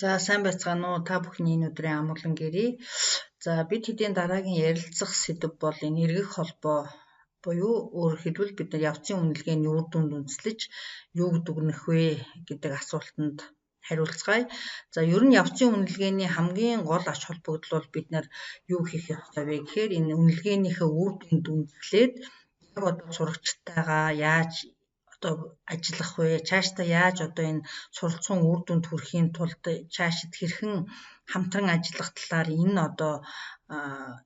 За сайн байцгаана уу та бүхний энэ өдрийн амгалан гэрий. За бид хэдийн дараагийн ярилцах сэдэв бол энэ эргэх холбоо буюу өөрөөр хэлбэл бид нар явцын үнэлгээний үр дүнд үндэслэж юу дүгнэх вэ гэдэг асуултанд хариулцгаая. За ер нь явцын үнэлгээний хамгийн гол ач холбогдол бол бид нар юу хийх ёстой вэ гэхээр энэ үнэлгээнийхээ үр дүнд үндэслээд яг одоо сурагчтайгаа яаж ажиллах вэ? Цаашдаа яаж энэ суралцсан үр дүнд хүрэхийн тулд цаашид хэрхэн хамтран ажиллах талаар энэ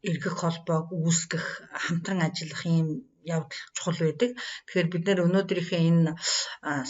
эргэх холбоог үүсгэх, хамтран ажиллах ийм явдал чухал байдаг. Тэгэхээр бид нэр өнөөдрийнхээ энэ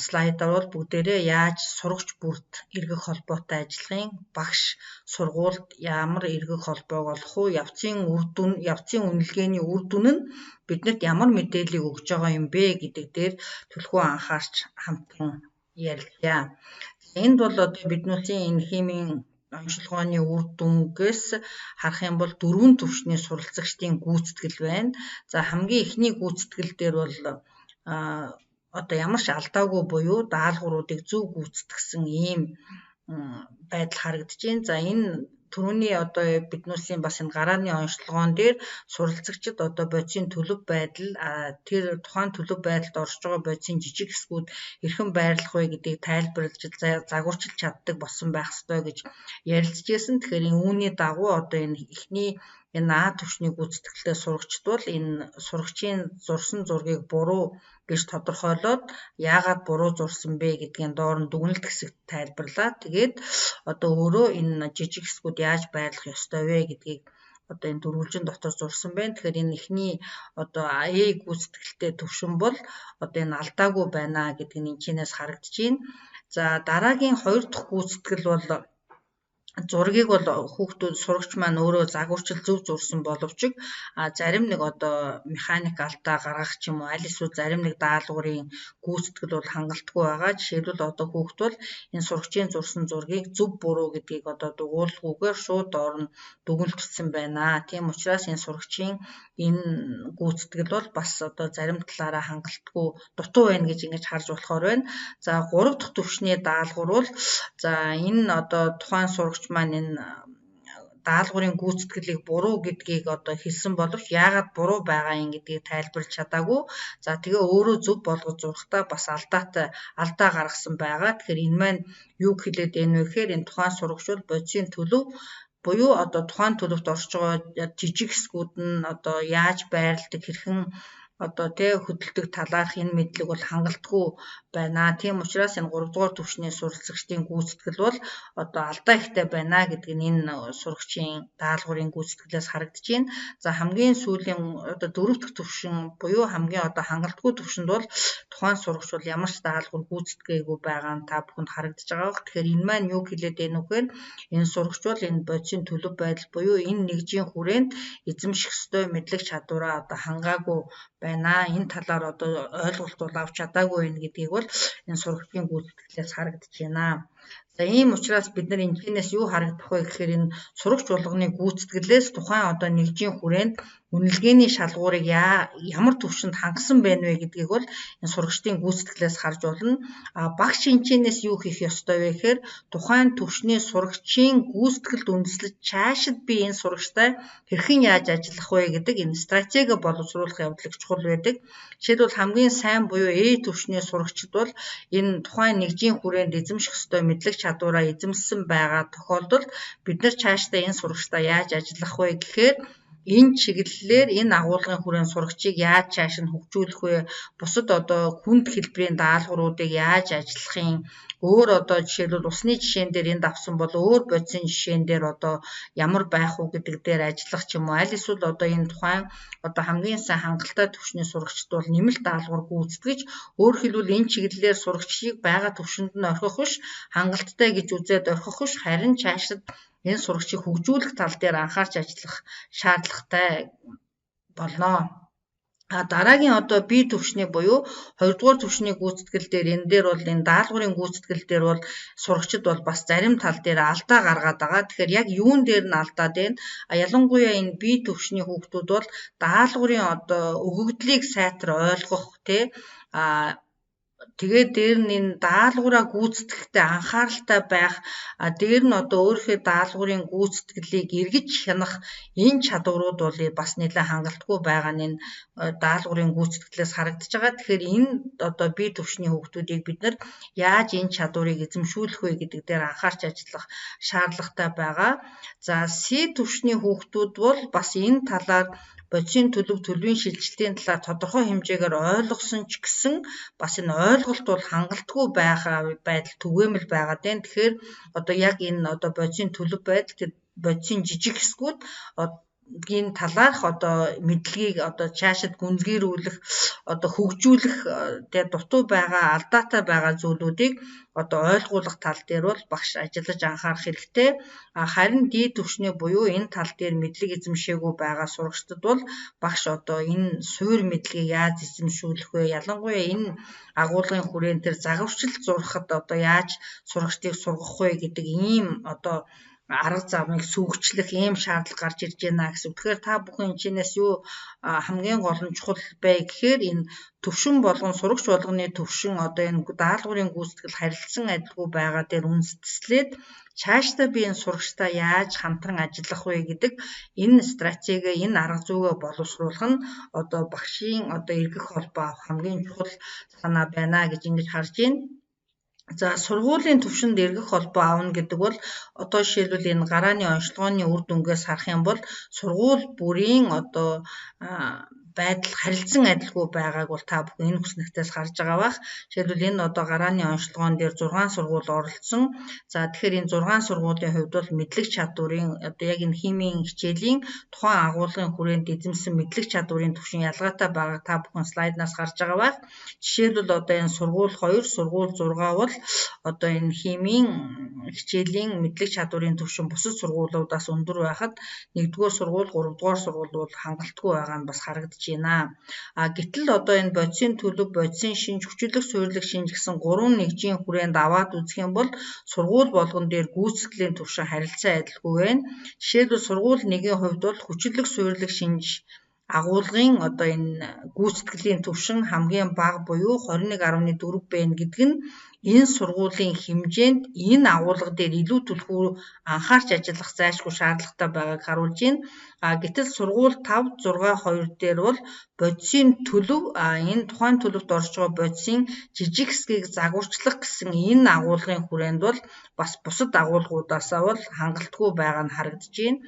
слайдаар бол бүгдээрээ яаж сурагч бүрт эргэх холбоотой ажиллахын, багш сургуульд ямар эргэх холбоог олох вэ? Явцын үнэлгээний үр дүн нь биднэрт ямар мэдээллийг өгж байгаа юм бэ гэдэг дээр түлхүү анхаарч хамтран ярилцъя. Энд бол биднүүсийн энэ химийн онцлогооны үр дүнгээс харах юм бол 4 түвшний суралцагчдын гүйцэтгэл байна. За хамгийн эхний гүйцэтгэл дээр бол ямар ч алдаагүй буюу даалгавруудыг зөв гүйцэтгсэн ийм байдал харагдаж байна. За энэ түрүүний биднүүсийн бас энэ гарааны онцлогоон дээр суралцагчид бодисын төлөв байдал тэр тухайн төлөв байдалд орж байгаа бодисын жижиг хэсгүүд хэрхэн байрлах вэ гэдгийг тайлбарлаж загварчилж чаддаг болсон байх ёстой гэж ярилцж байсан. Тэгэхээр үүний дагуу энэ эхний энэ А түвшний гүйцэтгэлтэй сурагчид бол энэ сурагчийн зурсан зургийг буруу гэж тодорхойлоод яагаад буруу зурсан бэ гэдгийн доор нь дүгнэлт хэсэгт тайлбарлаа. Тэгээд өөрөө энэ жижиг хэсгүүд яаж байрлах ёстой вэ гэдгийг энэ дөрвөлжин дотор зурсан байна. Тэгэхээр энэ эхний А гүйцэтгэлтэй түвшин бол энэ алдаагүй байна гэдэг нь энэчнээс харагдаж байна. За дараагийн 2 дахь гүйцэтгэл бол зургийг бол хүүхдүүд сурагч маань өөрөө загварчил зөв зурсан боловч зарим нэг механик алдаа гаргах ч юм уу аль эсвэл зарим нэг даалгаврын гүйцэтгэл бол хангалтгүй байгаа. Жишээлбэл хүүхд бол энэ сурагчийн зурсан зургийг зөв буруу гэдгийг дугуйлгүйгээр шууд доор нь дүгнэлтсэн байна. Тийм учраас энэ сурагчийн энэ гүйцэтгэл бол бас зарим талаараа хангалтгүй дутуу байна гэж ингэж харж болохоор байна. За 3 дахь түвшний даалгавар бол энэ тухайн сурагч маань энэ даалгаврын гүйцэтгэлийг буруу гэдгийг хэлсэн боловч яагаад буруу байгаа юм гэдгийг тайлбарлаж чадаагүй. За тэгээ өөрөө зөв болгож зурхтаа бас алдаа гаргасан байгаа. Тэгэхээр энэ маань юу хэлээд байна вэ гэхээр энэ тухайн сурагч бол бодисын төлөв буюу тухайн төлөвт орж байгаа жижиг хэсгүүд нь яаж байрладаг, хэрхэн хөдөлдөг талаарх энэ мэдлэг бол хангалтгүй байна. Тийм учраас энэ 3 дугаар түвшний суралцагчдын гүйцэтгэл бол алдаа ихтэй байна гэдэг нь энэ сурагчийн даалгаврын гүйцэтгэлээс харагдаж байна. За хамгийн сүүлийн 4 дахь түвшин буюу хамгийн хангалтгүй түвшинд бол тухайн сурагч бол ямар ч даалгавар гүйцэтгээгүй байгаа нь та бүхэнд харагдаж байгаа. Тэгэхээр энэ маань юу хэлээд байна вэ гэхээр энэ сурагч бол энэ бодисын төлөв байдал буюу энэ нэгжийн хүрээнд эзэмших ёстой мэдлэг чадвараа хангаагүй байна. Энэ талаар ойлголт бол авч чадаагүй байна гэдгийг бол энэ сурагчийн гүйцэтгэлээс харагдаж байна. За ийм учраас бид нар энэхнээс юу харагдах вэ гэхээр энэ сурагч болгоны гүйцэтгэлээс тухайн нэгжийн хүрээнд үнэлгээний шалгуурыг ямар түвшинд хангасан байна вэ гэдгийг бол энэ сурагчдын гүйцэтгэлээс харж болно. Багш энэчнээс юу хийх ёстой вэ гэхээр тухайн түвшний сурагчийн гүйцэтгэлд үндэслэж цаашид би энэ сурагчтай хэрхэн яаж ажиллах вэ гэдэг энэ стратеги боловсруулах явдлыг чухал байдаг. Жишээлбэл хамгийн сайн буюу түвшний сурагчид бол энэ тухайн нэгжийн хүрээнд эзэмших ёстой мэдлэг чадвараа эзэмссэн байгаа тохиолдолд бид нар цаашдаа энэ сурагчтай яаж ажиллах вэ гэхээр энэ чиглэлээр энэ агуулгын хүрээнд сурагчийг яаж цааш нь хөгжүүлэх вэ? Бусад хүнд хэлбэрийн даалгавруудыг яаж ажиллахын өөр жишээлбэл усны жишээн дээр энд авсан бол өөр бодисын жишээн дээр ямар байх уу гэдэг дээр ажиллах ч юм уу. Аль эсвэл энэ тухайн хамгийн сайн хангалттай түвшний сурагчд бол нэмэлт даалгавар гүйцэтгэж өөрөөр хэлбэл энэ чиглэлээр сурагчийг байгаа түвшинд нь орхих биш, хангалттай гэж үзээд орхих биш, харин цаашид энэ сурагчийг хөгжүүлэх тал дээр анхаарч ажиллах шаардлагатай болно. Дараагийн B түвшний буюу 2 дугаар түвшний гүйцэтгэл дээр энэ дээр бол энэ даалгаврын гүйцэтгэл дээр бол сурагчид бол бас зарим тал дээр алдаа гаргаад байгаа. Тэгэхээр яг юун дээр нь алдаад байна? Ялангуяа энэ B түвшний хүүхдүүд бол даалгаврын өгөгдлийг сайтар ойлгох Тэгээд дээр нь энэ даалгавраа гүйцэтгэхдээ анхааралтай байх, дээр нь одоо өөрийнхөө даалгаврын гүйцэтгэлийг эргэж хянах энэ чадварууд бол бас нэлээд хангалтгүй байгаа нь энэ даалгаврын гүйцэтгэлээс харагдаж байгаа. Тэгэхээр энэ одоо бие түвшний хүүхдүүдийг бид нар яаж энэ чадварыг эзэмшүүлэх вэ гэдэг дээр анхаарч ажиллах шаардлагатай байгаа. За С түвшний хүүхдүүд бол бас энэ талаар бодисын төлөвийн шилжилтийн талаар тодорхой хэмжээгээр ойлгосон ч гэсэн бас энэ ойлголт бол хангалтгүй байдал түгээмэл байгаад байна. Тэгэхээр одоо яг энэ одоо бодисын төлөв байдал тэр бодисын жижиг хэсгүүд энэ талаарх одоо мэдлэгийг одоо цаашид гүнзгийрүүлэх одоо хөгжүүлэх тэгээ дутуу байгаа алдаатай байгаа зүйлүүдийг одоо ойлгуулах тал дээр бол багш ажиллаж анхаарах хэрэгтэй. Харин D түвшний буюу энэ тал дээр мэдлэг эзэмшээгүй байгаа сурагчдад бол багш одоо энэ суур мэдлэгийг яаж эзэмшүүлэх вэ? Ялангуяа энэ агуулгын хүрээнд тэр загварчилт зурхад одоо яаж сурагчдыг сургах вэ гэдэг ийм одоо арга замыг сүйгчлэх ийм шаардлага гарч ирж байна гэсэн. Тэгэхээр та бүхэн энэчнээс юу хамгийн гол нь чухал бай гэхээр энэ төвшин болгон сурагч болгоны төвшин одоо энэ даалгаврын гүйцэтгэл харилцан адилгүй байгаа дээр үндэслээд цаашдаа би энэ сурагчтай яаж хамтран ажиллах вэ гэдэг энэ стратеги, энэ арга зүйгээ боловсруулах нь одоо багшийн одоо эргэх холбоо авах хамгийн чухал санаа байна гэж ингэж харж байна. За сургуулийн түвшинд эргэх холбоо аавна гэдэг бол одоо жишээлбэл энэ гарааны онцлогооны үр дүнгээс харах юм бол сургууль бүрийн одоо байдал харилцан адилгүй байгааг бол та бүхэн энэ хүснэгтээс харж байгаа бах. Жишээлбэл энэ одоо гарааны онцлогоон дээр 6 сургууль оролцсон. За тэгэхээр энэ 6 сургуулийн хувьд бол мэдлэг чадварын одоо яг энэ химийн хичээлийн тухайн агуулгын хүрээнд эзэмсэн мэдлэг чадварын түвшин ялгаатай байгааг та бүхэн слайднаас харж байгаа бах. Жишээлбэл одоо энэ сургууль 2, сургууль 6 бол одоо энэ химийн хичээлийн мэдлэг чадварын түвшин бусад сургуулиудаас өндөр байхад 1-р сургууль, 3-р сургууль бол хангалтгүй байгаа нь бас харагдаж байна. Гэтэл одоо энэ бодисын төлөв, бодисын шинж, хүчлэг суурилах шинж гэсэн 3 нэгжийн хүрээнд аваад үзэх юм бол сургууль болгон дээр гүйцэтгэлийн түвшин харилцан адилгүй байна. Жишээлбэл сургууль 1-ийн хувьд бол хүчлэг суурилах шинж агуулгын одоо энэ гүйцэтгэлийн түвшин хамгийн бага буюу 21.4 байна гэдэг нь энэ сургуулийн хэмжээнд энэ агуулга дээр илүү түлхүү анхаарч ажиллах зайлшгүй шаардлагатай байгааг харуулж байна. Гэтэл сургууль 5, 6, 2 дээр бол бодисын төлөв энэ тухайн төлөвт орж байгаа бодисын жижиг хэсгийг загварчлах гэсэн энэ агуулгын хүрээнд бол бас бусад агуулгуудаасаа бол хангалтгүй байгаа нь харагдаж байна.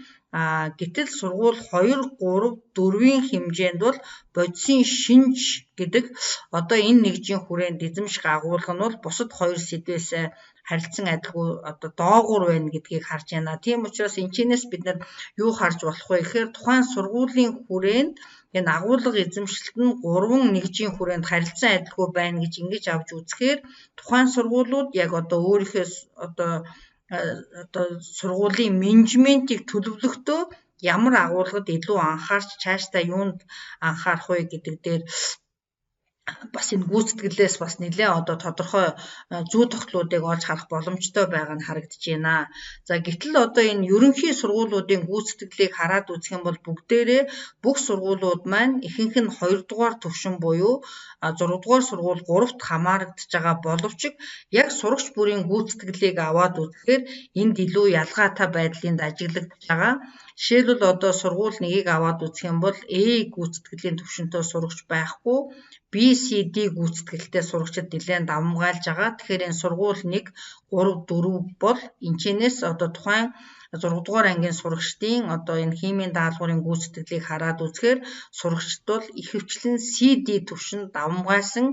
Гэтэл сургууль 2, 3, 4-ийн хэмжээнд бол бодисын шинж гэдэг одоо энэ нэгжийн хүрээнд эзэмших агуулга нь бол бусад 2 сэдвээс харилцан адилгүй одоо доогуур байна гэдгийг харж байна. Тийм учраас энэчнээс бид нар юу харж болох вэ гэхээр тухайн сургуулийн хүрээнд энэ агуулга эзэмшилт нь 3 нэгжийн хүрээнд харилцан адилгүй байна гэж ингэж авч үзэхээр тухайн сургуулиуд яг одоо өөрийнхөө одоо сургуулийн менежментийг төлөвлөхдөө ямар агуулгад илүү анхаарч цаашдаа юунд анхаарах вэ гэдэг дээр бас энэ гүйцэтгэлээс бас нэлээд одоо тодорхой зүй тогтлуудыг олж харах боломжтой байгаа нь харагдаж байна. За гэтэл одоо энэ ерөнхий сургуулиудын гүйцэтгэлийг хараад үзэх юм бол бүгдээрээ бүх сургуулиуд маань ихэнх нь 2 дугаар түвшин буюу 6 дугаар сургууль 3-т хамаарагдаж байгаа боловч яг сурагч бүрийн гүйцэтгэлийг аваад үзэхээр энд илүү ялгаатай байдлыг ажиглагдаж байгаа. Жишээлбэл одоо сургууль 1-ийг аваад үзэх юм бол A гүйцэтгэлийн түвшинтэй сурагч байхгүй, B, C, D гүйцэтгэлтэй сурагчид нэлээд давмгайлж байгаа. Тэгэхээр энэ сургууль 1, 3, 4 бол энэчнээс одоо тухайн 6 дугаар ангийн сурагчдын одоо энэ химийн даалгаврын гүйцэтгэлийг хараад үзэхээр сурагчид бол ихэвчлэн CD түвшинд давмгайлсан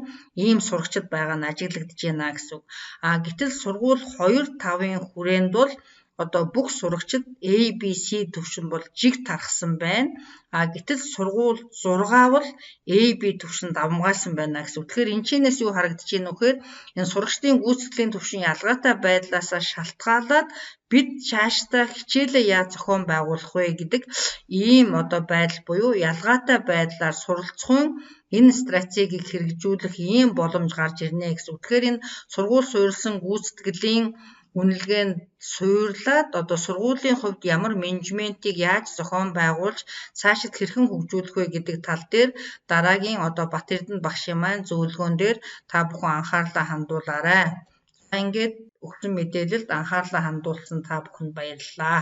ийм сурагчид байгаа нь ажиглагдаж байна гэсэн үг. Гэтэл сургууль 2, 5-ын хүрээнд бол одоо бүх сурагчид A, B, C түвшин бол жиг тархсан байна. Гэтэл сургууль 6 бол A, B түвшинд давмгайлсан байна гэсэн. Тэгэхээр энэчнээс юу харагдаж байна вэ гэхээр энэ сурагчдын гүйцэтгэлийн түвшин ялгаатай байдлаас шалтгаалаад бид цаашдаа хичээлээ яаж зохион байгуулах вэ гэдэг ийм одоо байдал буюу ялгаатай байдлаар суралцахын энэ стратегийг хэрэгжүүлэх ийм боломж гарч ирнэ гэсэн. Тэгэхээр энэ сургууль суурилсан гүйцэтгэлийн үнэлгээнд суйрлаад одоо сургуулийн хувьд ямар менежментийг яаж зохион байгуулж цаашид хэрхэн хөгжүүлэх вэ гэдэг тал дээр дараагийн одоо Бат Эрдэнэ багшийн маань зөвлөгөөн дээр та бүхэн анхаарлаа хандуулаарай. За ингээд өгсөн мэдээлэлд анхаарлаа хандуулсан та бүхэнд баярлалаа.